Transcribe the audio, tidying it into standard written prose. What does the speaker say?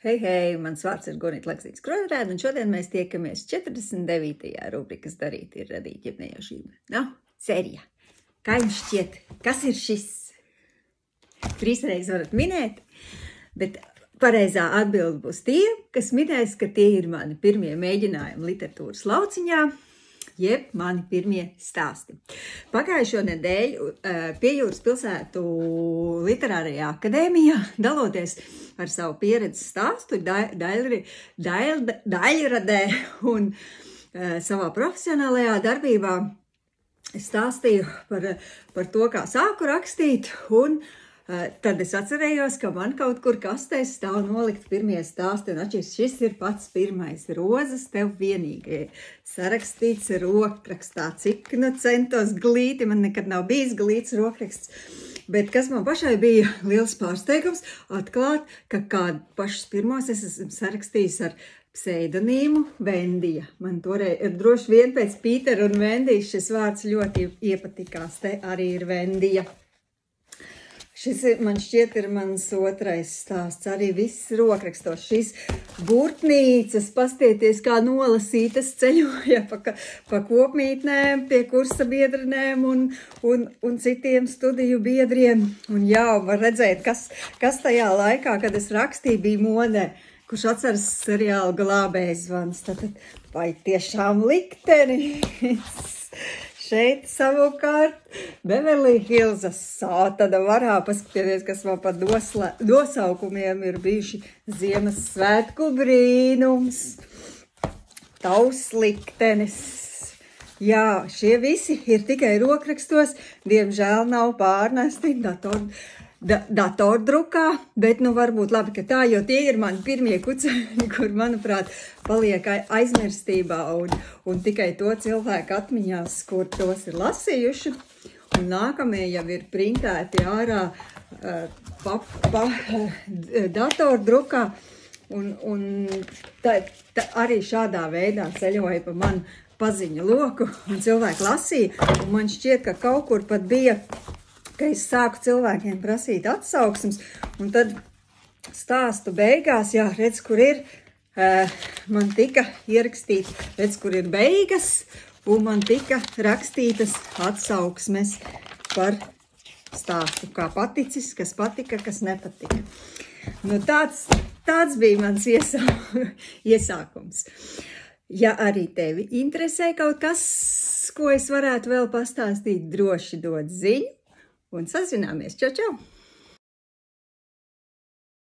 Hei, hei, mans vārds ir Gonita Leksīts Kroņrēda, un šodien mēs tiekamies 49. rubrikas Darīt ir radīt, jeb nejaušība. Nav sērijā. Kā jums šķiet, kas ir šis? 3 reizes varat minēt, bet pareizā atbilde būs tie, kas minēs, ka tie ir mani pirmie mēģinājumi literatūras lauciņā, jeb mani pirmie stāsti. Pagājušo nedēļu pie Jūras pilsētu literārajā akadēmijā, daloties ar savu pieredzi stāstu daļradē un savā profesionālajā darbībā, es stāstīju par to, kā sāku rakstīt, un tad es atcerējos, ka man kaut kur kastēs stāv nolikt pirmie stāsti, un atšķirs, šis ir pats pirmais rozes, tev vienīgie sarakstīts rokrakstā, cik centos glīti, man nekad nav bijis glīts rokraksts, bet kas man pašai bija liels pārsteigums, atklāt, ka kādu pašus pirmos es esmu sarakstījis ar pseidonīmu Vendija. Man toreiz droši vien pēc Pītera un Vendijas šis vārds ļoti iepatikās, te arī ir Vendija. Šis, man šķiet, ir mans otrais stāsts, arī viss rokrakstos. Šīs burtnīcas, pastieties, kā nolasītas, ceļoja pa kopmītnēm, pie kursa biedrinēm un citiem studiju biedriem. Un jā, var redzēt, kas tajā laikā, kad es rakstīju, bija modē, kurš atceras seriālu Glābējs zvans. Tātad, vai tiešām liktenis? Šeit savukārt Beverly Hillsas sātada varā, paskatieties, kas man pa nosaukumiem ir bijuši Ziemassvētku brīnums, Tavs liktenis. Jā, šie visi ir tikai rokrakstos, diemžēl nav pārnesti datordrukā, bet nu varbūt labi, ka tā, jo tie ir mani pirmie kucēni, kur, manuprāt, paliek aizmirstībā un tikai to cilvēku atmiņās, kur tos ir lasījuši. Un nākamie jau ir printēti ārā datordrukā un arī šādā veidā ceļoja pa manu paziņu loku un cilvēku lasīja. Un man šķiet, ka kaut kur pat bija, ka es sāku cilvēkiem prasīt atsauksmes, un tad stāstu beigās, jā, redz, kur ir, man tika ierakstīts, redz, kur ir beigas, un man tika rakstītas atsauksmes par stāstu, kā paticis, kas patika, kas nepatika. Nu, tāds bija mans iesākums. Ja arī tevi interesē kaut kas, ko es varētu vēl pastāstīt, droši dod ziņu, un sazināmies. Čau, čau!